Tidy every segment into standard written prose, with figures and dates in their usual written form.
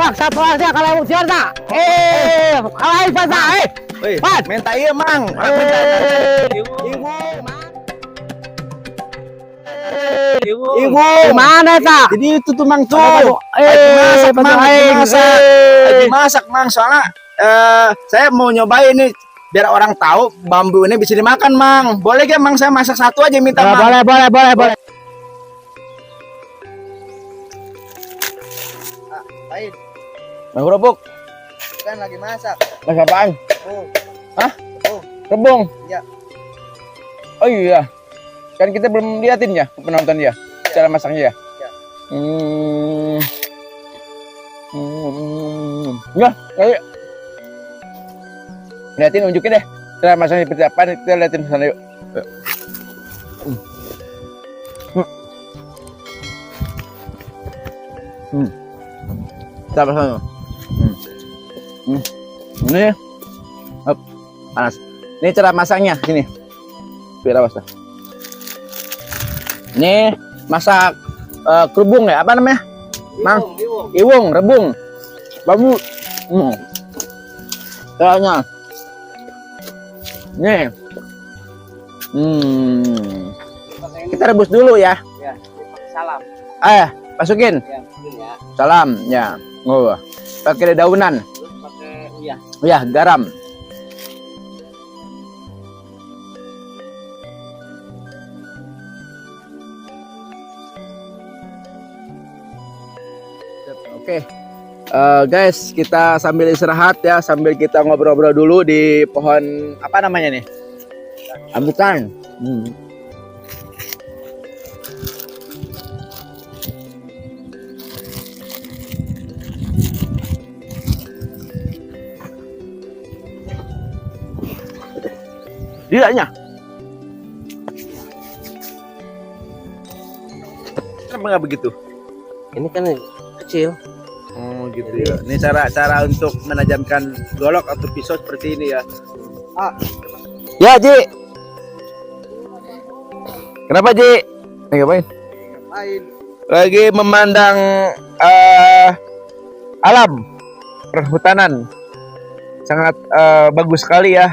Satu aja kalau ujian tak. Alai pasah. Pat. Minta iya mang. Ibu. Mana tak? Jadi itu tuh mang tuh. Masak Mang, lagi masak mang soalnya saya mau nyobain nih biar orang tahu bambu ini bisa dimakan mang. Boleh gak mang saya masak satu aja minta mang. Boleh. Lain. Bang Kerupuk. Kan lagi masak. Masak apaan? Oh. Hah? Oh. Rebung. Iya. Oh iya. Kan kita belum liatin ya penonton ya. Cara masaknya ya. Iya. Enggak, ayo. Liatin unjukin deh. Cara masaknya seperti apa? Kita liatin sana yuk. Kita pasang. Ini panas. Ini cara masaknya sini. Biar awas dah. Ini masak kerubung ya, apa namanya? Mang, iwung, rebung, bambu. Caranya. Nih. Kita rebus dulu ya. Ya, salam. Masukin. Ya, ya. Salam, ya. Oh, pakai dedaunan. Terus pakai uyah. Ya, garam. Oke, guys, kita sambil istirahat ya, sambil kita ngobrol-ngobrol dulu di pohon apa namanya nih? Rambutan. Tidaknya. Kenapa nggak begitu? Ini kan kecil. Oh gitu ya. Ini cara untuk menajamkan golok atau pisau seperti ini ya. Ya Ji. Kenapa Ji? Ngapain? Lagi memandang alam perhutanan. Sangat bagus sekali ya.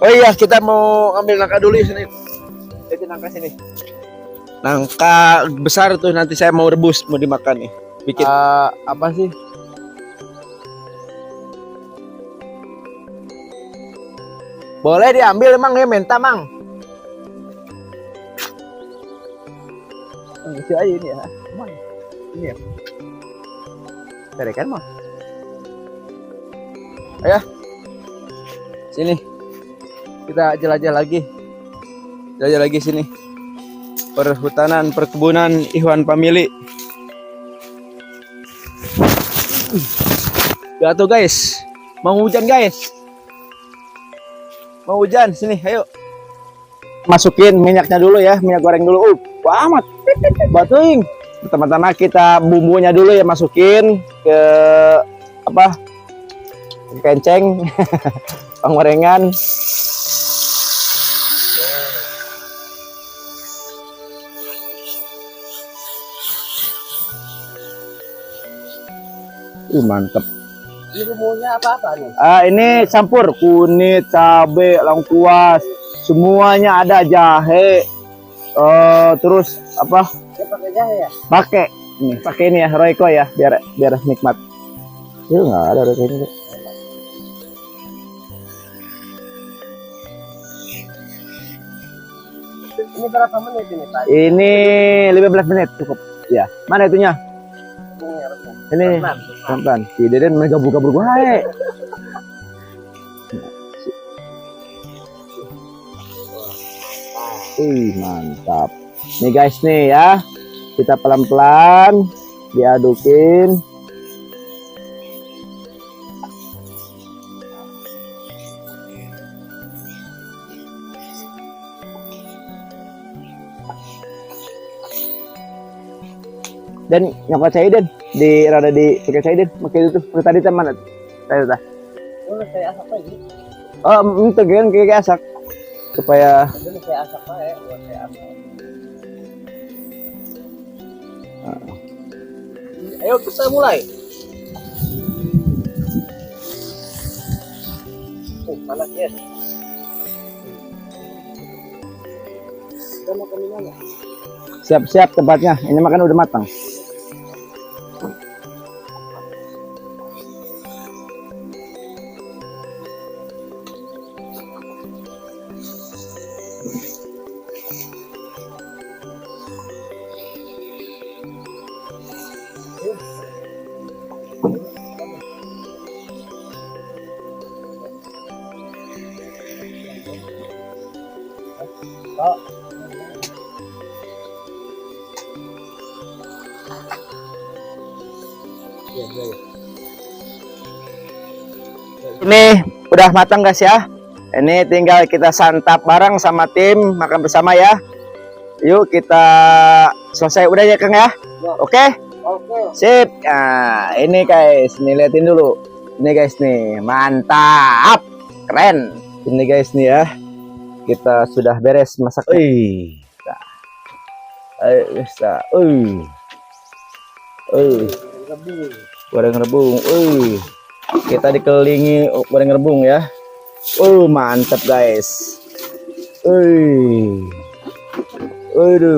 Oh iya, kita mau ambil nangka dulu sini. Itu nangka sini. Nangka besar tuh nanti saya mau rebus, mau dimakan nih. Bikin apa sih? Boleh diambil emang ya, minta mang. Isi aja ini ya. Mang. Ini ya. Cari kan mang. Ayo. Sini. Kita jelajah lagi. Jelajah lagi sini. Perhutanan perkebunan Ikhwan Family. Ya tuh guys, mau hujan guys. Mau hujan, sini ayo. Masukin minyaknya dulu ya, minyak goreng dulu. Amat. Batuing. Pertama-tama kita bumbunya dulu ya, masukin ke apa? Kenceng. Penggorengan. Mantep. Ini bumbunya apa nih? Ini campur kunyit, cabe, lengkuas, semuanya ada, jahe. Terus apa? Ya, pakai jahe ya? Pakai ini ya, Royco ya, biar nikmat. Itu nggak ada Royco ini. Ini berapa menit ini Pak? Ini 15 menit cukup. Ya, mana itunya? Ini pelan-pelan. Si Deden kabur-kabur gue. Mantap. Nih guys nih ya. Kita pelan-pelan diadukin. Dan nyokot saya Den rada di pakai saya Den pakai itu tuh tadi teman saya dah. Oh, saya asak lagi. Itu kan kayak asak supaya saya asak saya asak. Ayo kita mulai. Panas ya. Siap-siap tempatnya. Ini makan udah matang. Ini udah matang guys ya. Ini tinggal kita santap bareng sama tim, makan bersama ya. Yuk kita selesai udah ya Kang ya. Oke? Sip. Nah, ini guys, nih liatin dulu. Ini guys nih, mantap. Keren. Ini guys nih ya. Kita sudah beres masak. Ayo bisa. Goreng rebung. Kita dikelilingi goreng rebung ya. Mantap guys.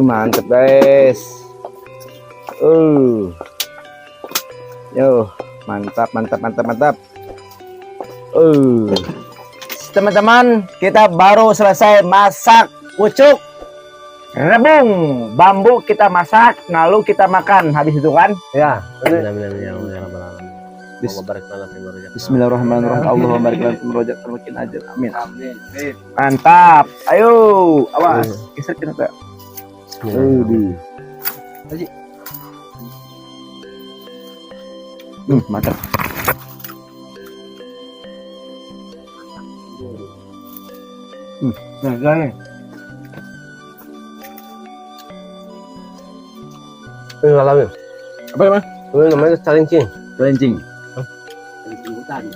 Mantap guys. Yo, mantap. Teman-teman, kita baru selesai masak pucuk rebung bambu. Kita masak, lalu kita makan habis itu kan? Ya. Bismillahirrahmanirrahim. Allahumma barik lana fi rojak makin ajar. Amin. Mantap. Ayo, awas. Geser kita. Mantap. Nah, gani. Ngalamin. Apa namanya? Ini namanya calincing. Calincing. Hutan.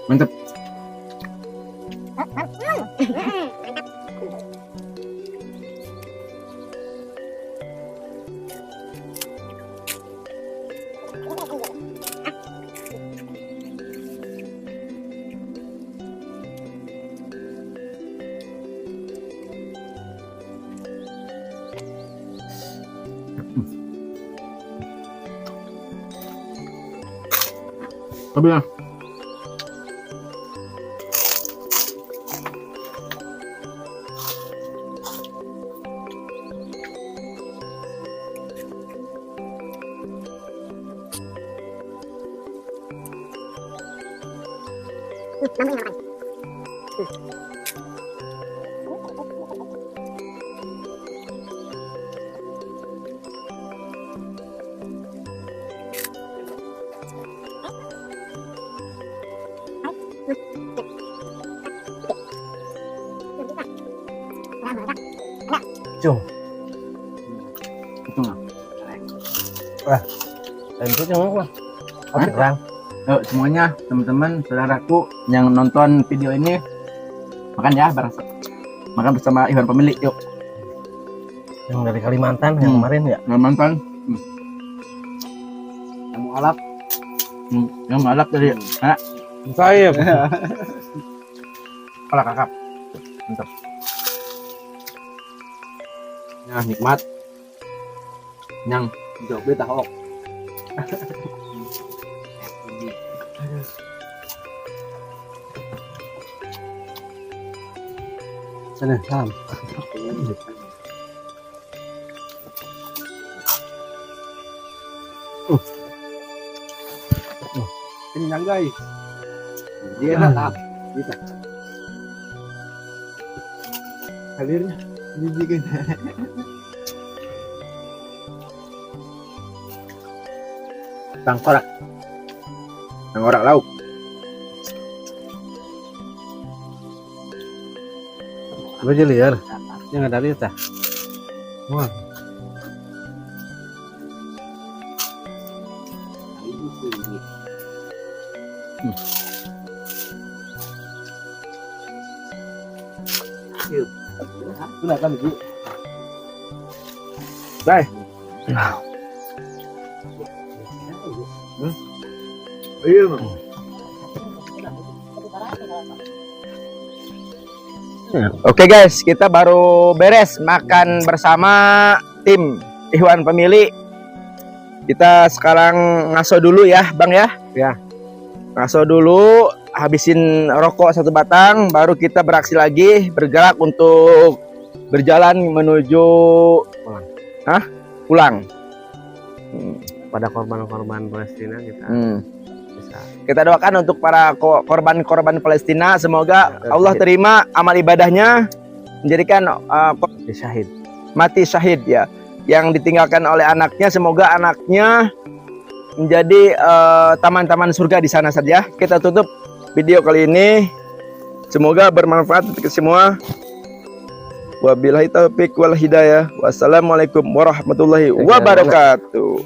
Mantap. Tapi ya. Cung. Itu nggak? Itu cung apa? Kurang. Yuk semuanya, teman-teman, saudaraku yang nonton video ini, makan ya bareng. Makan bersama Iwan pemilik, yuk. Yang dari Kalimantan yang kemarin ya. Kalimantan. Yang alap. Yang alap tadi. Saya. Kepala kakap. Mantap. Ya, nikmat. Yang jauh beta hok. Sana, salam. Kenyang guys. Dia enak. Bisa. Halirnya dibikin. Tangkorak. Tangkorak lauk. Apa aja liar? Yang ada lihat dah. Wah. Đây. Iya, Bang. Oke guys, kita baru beres makan bersama tim Ikhwan Pemilik. Kita sekarang ngaso dulu ya, Bang ya. Ya. Ngaso dulu, habisin rokok 1 batang, baru kita beraksi lagi bergerak untuk berjalan menuju pulang. Pada korban-korban Palestina kita bisa. Kita doakan untuk para korban-korban Palestina, semoga Allah terima amal ibadahnya, menjadikan Syahid. mati syahid ya, yang ditinggalkan oleh anaknya, semoga anaknya menjadi taman-taman surga di sana saja. Kita tutup video kali ini, semoga bermanfaat untuk semua. Wabillahi taufiq wal hidayah. Wassalamualaikum warahmatullahi wabarakatuh.